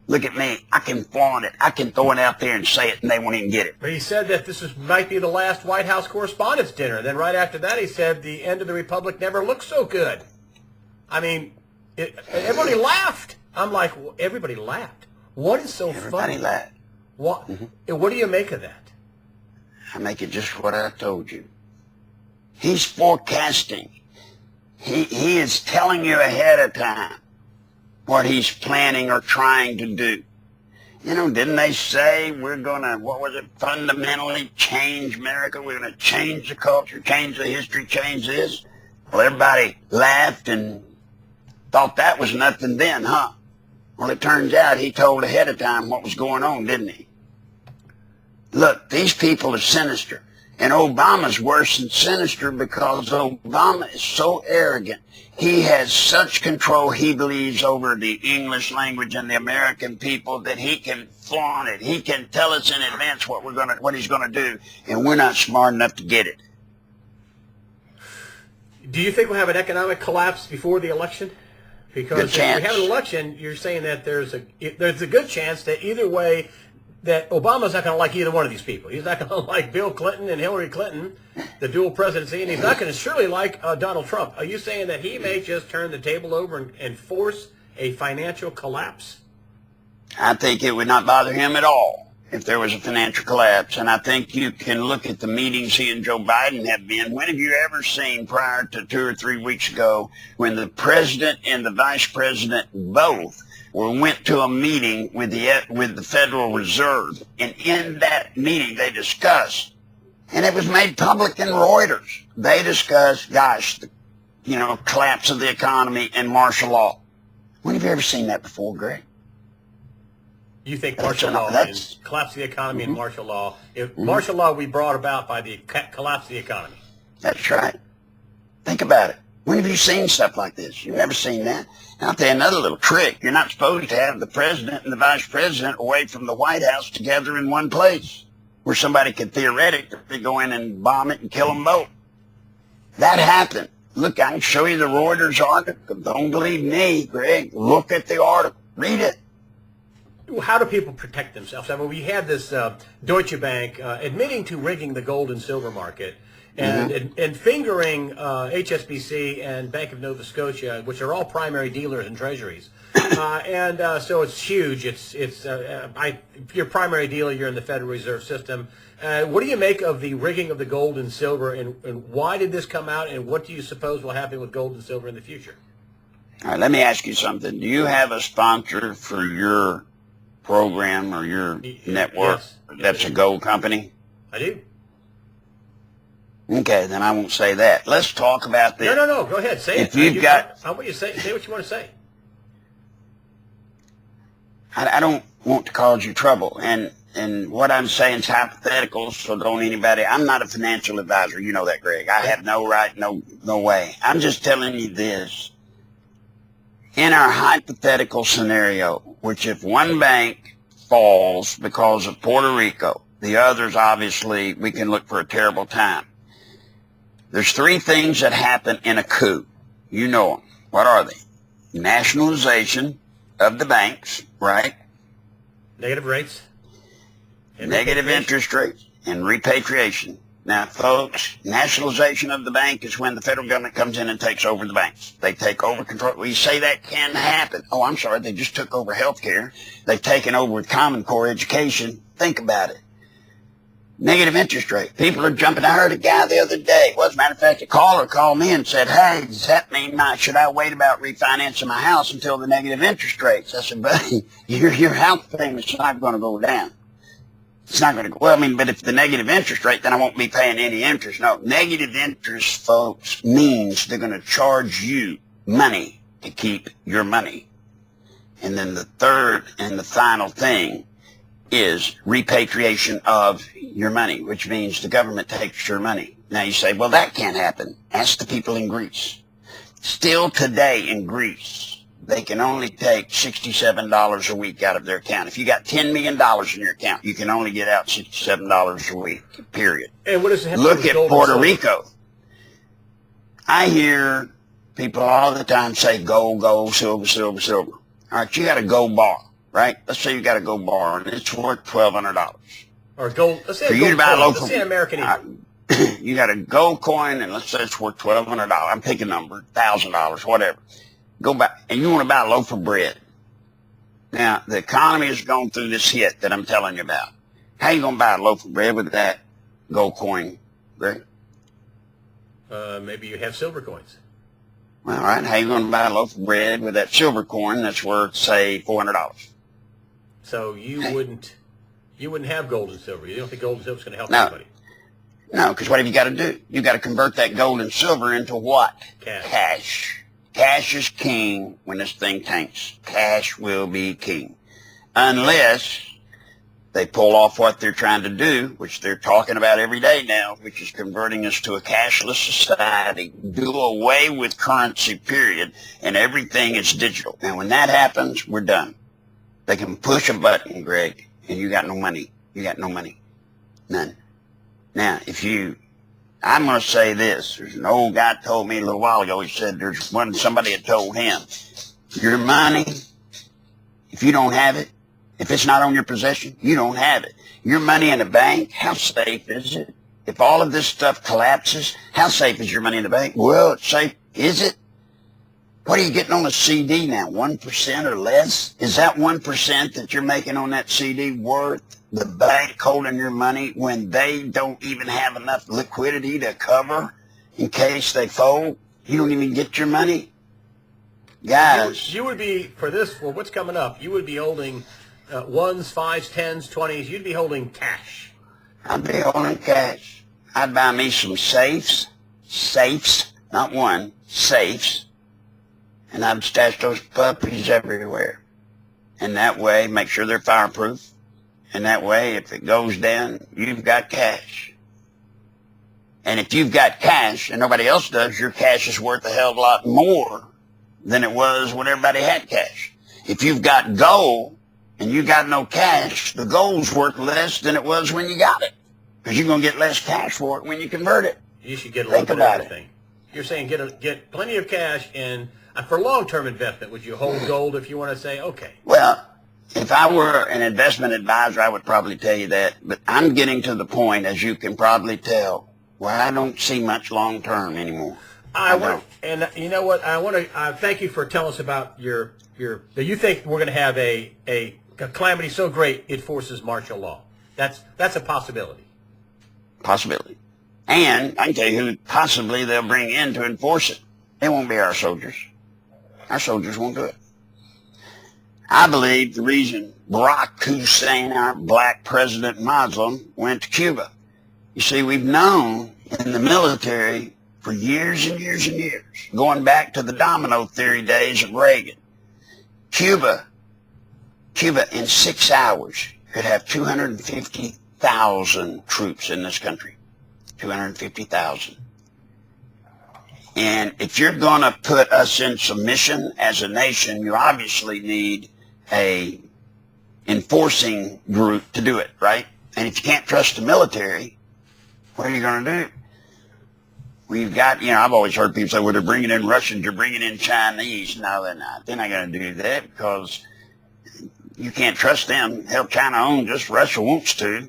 Look at me. I can flaunt it. I can throw it out there and say it, and they won't even get it. But he said that might be the last White House Correspondents' Dinner. Then right after that, he said the end of the Republic never looked so good. I mean, everybody laughed. I'm like, everybody laughed. What is so funny? Everybody laughed. What do you make of that? I make it just what I told you. He's forecasting. He is telling you ahead of time what he's planning or trying to do. Didn't they say we're going to, fundamentally change America? We're going to change the culture, change the history, change this. Well, everybody laughed and thought that was nothing then, huh? Well, it turns out he told ahead of time what was going on, didn't he? Look, these people are sinister. And Obama's worse than sinister because Obama is so arrogant. He has such control, he believes, over the English language and the American people that he can flaunt it. He can tell us in advance what he's going to do, and we're not smart enough to get it. Do you think we'll have an economic collapse before the election? Because if we have an election, you're saying that there's a good chance that either way, that Obama's not going to like either one of these people. He's not going to like Bill Clinton and Hillary Clinton, the dual presidency, and he's not going to surely like Donald Trump. Are you saying that he may just turn the table over and force a financial collapse? I think it would not bother him at all if there was a financial collapse. And I think you can look at the meetings he and Joe Biden have been. When have you ever seen prior to 2 or 3 weeks ago when the president and the vice president both went to a meeting with the Federal Reserve, and in that meeting they discussed, and it was made public in Reuters, they discussed, gosh, the collapse of the economy and martial law. When have you ever seen that before, Greg? You think martial law and collapse of the economy and martial law? If martial law we brought about by the collapse of the economy. That's right. Think about it. When have you seen stuff like this? You've never seen that. And I'll tell you another little trick. You're not supposed to have the president and the vice president away from the White House together in one place where somebody could theoretically go in and bomb it and kill them both. That happened. Look, I can show you the Reuters article. Don't believe me, Greg. Look at the article. Read it. How do people protect themselves? I mean, we had this Deutsche Bank admitting to rigging the gold and silver market and fingering HSBC and Bank of Nova Scotia, which are all primary dealers in treasuries. So it's huge. If you're a primary dealer, you're in the Federal Reserve System. What do you make of the rigging of the gold and silver, and why did this come out, and what do you suppose will happen with gold and silver in the future? All right, let me ask you something. Do you have a sponsor for your program or your network that's a gold company? I do. Okay, then I won't say that. Let's talk about this. No. Go ahead. Say it. I want you to say what you want to say. I don't want to cause you trouble, and what I'm saying is hypothetical, so don't anybody. I'm not a financial advisor. You know that, Greg. I have no right, no way. I'm just telling you this. In our hypothetical scenario, which if one bank falls because of Puerto Rico, the others, obviously, we can look for a terrible time. There's 3 things that happen in a coup. You know them. What are they? Nationalization of the banks, right? Negative rates. Negative interest rates and repatriation. Now, folks, nationalization of the bank is when the federal government comes in and takes over the banks. They take over control. We say that can happen. Oh, I'm sorry, they just took over health care. They've taken over with Common Core education. Think about it. Negative interest rate. People are jumping. I heard a guy the other day. Well, as a matter of fact, a caller called me and said, hey, does that mean should I wait about refinancing my house until the negative interest rates? I said, buddy, your house payment's not going to go down. It's not going to go. Well, but if the negative interest rate, then I won't be paying any interest. No, negative interest, folks, means they're going to charge you money to keep your money. And then the third and the final thing is repatriation of your money, which means the government takes your money. Now you say, well, that can't happen. Ask the people in Greece. Still today in Greece, they can only take $67 a week out of their account. If you got $10 million in your account, you can only get out $67 a week, period. And what does it have Look to do at with Puerto Rico. I hear people all the time say gold, gold, silver, silver, silver. All right, you got a gold bar, right? Let's say you got a gold bar, and it's worth $1,200. Or gold. Let's say for a you gold to buy coin. local. Let's say an American Eagle. You got a gold coin, and let's say it's worth $1,200. I'm picking a number, $1,000, whatever. Go back, and you want to buy a loaf of bread. Now, the economy has gone through this hit that I'm telling you about. How you going to buy a loaf of bread with that gold coin, Greg? Maybe you have silver coins. All right, how you going to buy a loaf of bread with that silver coin that's worth, say, $400? So you wouldn't have gold and silver. You don't think gold and silver is going to help anybody? No, because what have you got to do? You've got to convert that gold and silver into what? Cash. Cash is king when this thing tanks. Cash will be king. Unless they pull off what they're trying to do, which they're talking about every day now, which is converting us to a cashless society, do away with currency, period, and everything is digital. Now, when that happens, we're done. They can push a button, Greg, and you got no money. You got no money. None. Now, I'm going to say this. There's an old guy told me a little while ago, he said somebody had told him, your money, if you don't have it, if it's not on your possession, you don't have it. Your money in a bank, how safe is it? If all of this stuff collapses, how safe is your money in the bank? Well, it's safe. Is it? What are you getting on a CD now? 1% or less? Is that 1% that you're making on that CD worth the bank holding your money when they don't even have enough liquidity to cover in case they fold? You don't even get your money? Guys. You would be, for what's coming up, you would be holding ones, fives, tens, 20s. You'd be holding cash. I'd be holding cash. I'd buy me some safes, not one, safes. And I'd stash those puppies everywhere. And that way, make sure they're fireproof. And that way, if it goes down, you've got cash. And if you've got cash and nobody else does, your cash is worth a hell of a lot more than it was when everybody had cash. If you've got gold and you got no cash, the gold's worth less than it was when you got it. Because you're going to get less cash for it when you convert it. You should get a little bit of everything. You're saying get plenty of cash and for long-term investment. Would you hold gold if you want to say, okay? Well, if I were an investment advisor, I would probably tell you that. But I'm getting to the point, as you can probably tell, where I don't see much long-term anymore. And you know what? I want to thank you for telling us about your. You think we're going to have a calamity so great it forces martial law? That's a possibility. Possibility. And I can tell you who possibly they'll bring in to enforce it. It won't be our soldiers. Our soldiers won't do it. I believe the reason Barack Hussein, our black president Muslim, went to Cuba. You see, we've known in the military for years and years and years, going back to the domino theory days of Reagan. Cuba in 6 hours could have 250,000 troops in this country. 250,000. And if you're going to put us in submission as a nation, you obviously need a enforcing group to do it, right? And if you can't trust the military, what are you going to do? We've got, I've always heard people say, well, they're bringing in Russians, you're bringing in Chinese. No, they're not. They're not going to do that because you can't trust them. Hell, China owns us. Russia wants to.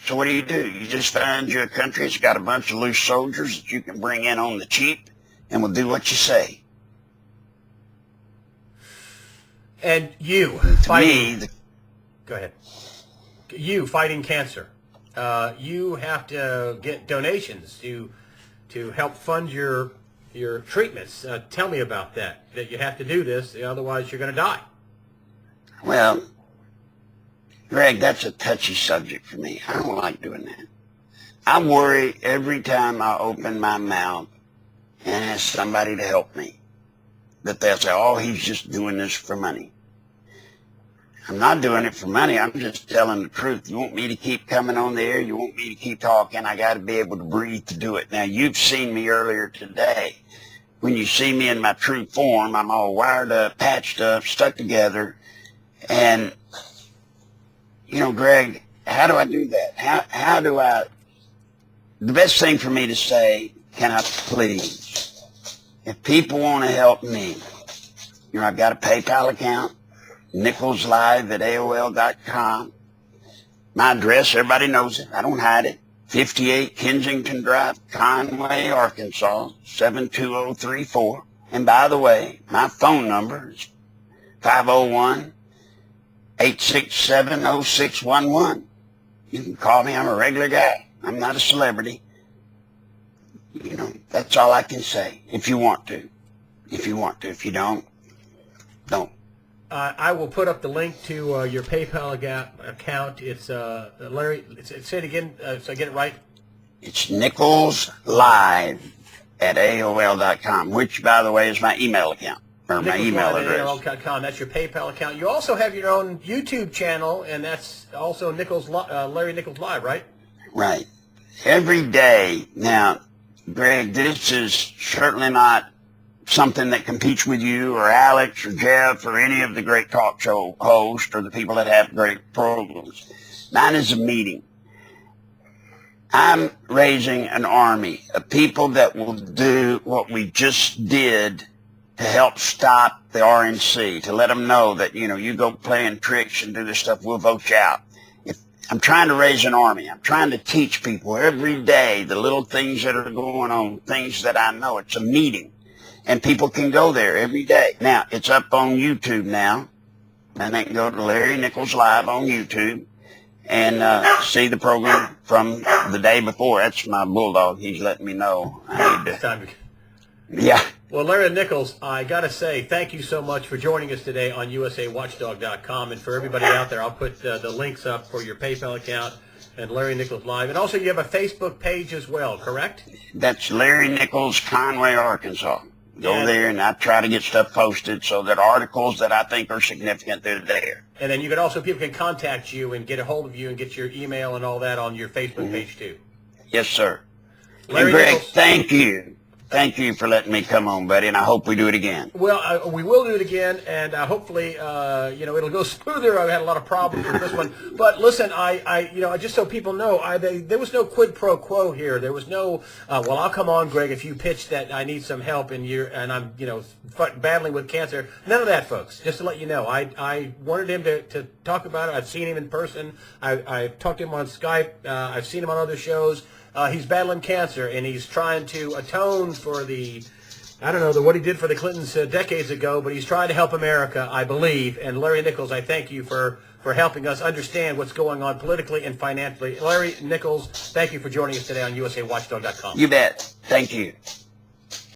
So what do? You just find you a country that's got a bunch of loose soldiers that you can bring in on the cheap and will do what you say. And you, go ahead. You fighting cancer. You have to get donations to help fund your treatments. Tell me about that you have to do this, otherwise you're going to die. Well, Greg, that's a touchy subject for me. I don't like doing that. I worry every time I open my mouth and ask somebody to help me that they'll say, oh, he's just doing this for money. I'm not doing it for money. I'm just telling the truth. You want me to keep coming on the air? You want me to keep talking? I got to be able to breathe to do it. Now, you've seen me earlier today. When you see me in my true form, I'm all wired up, patched up, stuck together. And, Greg, how do I do that? How do I... The best thing for me to say, can I please, if people want to help me, I've got a PayPal account, Nichols@AOL.com. My address, everybody knows it. I don't hide it. 58 Kensington Drive, Conway, Arkansas, 72034. And by the way, my phone number is 501-867-0611. You can call me. I'm a regular guy. I'm not a celebrity. That's all I can say. If you want to. If you want to. If you don't, don't. I will put up the link to your PayPal account. It's Larry. Say it again so I get it right. It's Nichols@AOL.com, which, by the way, is my email account or my email address. AOL.com. That's your PayPal account. You also have your own YouTube channel, and that's also Larry Nichols Live, right? Right. Every day. Now, Greg, this is certainly not something that competes with you or Alex or Jeff or any of the great talk show hosts or the people that have great programs. Mine is a meeting. I'm raising an army of people that will do what we just did to help stop the RNC, to let them know that, you go playing tricks and do this stuff, we'll vote you out. I'm trying to raise an army. I'm trying to teach people every day the little things that are going on, things that I know. It's a meeting. and people can go there every day. Now, it's up on YouTube now, and they can go to Larry Nichols Live on YouTube and see the program from the day before. That's my bulldog. He's letting me know I need to. Yeah. Well, Larry Nichols, I got to say thank you so much for joining us today on USAWatchdog.com. And for everybody out there, I'll put the links up for your PayPal account and Larry Nichols Live. And also you have a Facebook page as well, correct? That's Larry Nichols, Conway, Arkansas. Go there, and I try to get stuff posted so that articles that I think are significant, they're there. And then you can also, people can contact you and get a hold of you and get your email and all that on your Facebook page too. Yes, sir. Larry and Greg, Nichols, thank you. Thank you for letting me come on, buddy, and I hope we do it again. Well, we will do it again, and hopefully, it'll go smoother. I've had a lot of problems with this one, but listen, just so people know, there was no quid pro quo here. There was no, well, I'll come on, Greg, if you pitch that I need some help and I'm, battling with cancer. None of that, folks. Just to let you know, I wanted him to talk about it. I've seen him in person. I've talked to him on Skype. I've seen him on other shows. He's battling cancer, and he's trying to atone for what he did for the Clintons decades ago, but he's trying to help America, I believe. And Larry Nichols, I thank you for helping us understand what's going on politically and financially. Larry Nichols, thank you for joining us today on USAWatchdog.com. You bet. Thank you.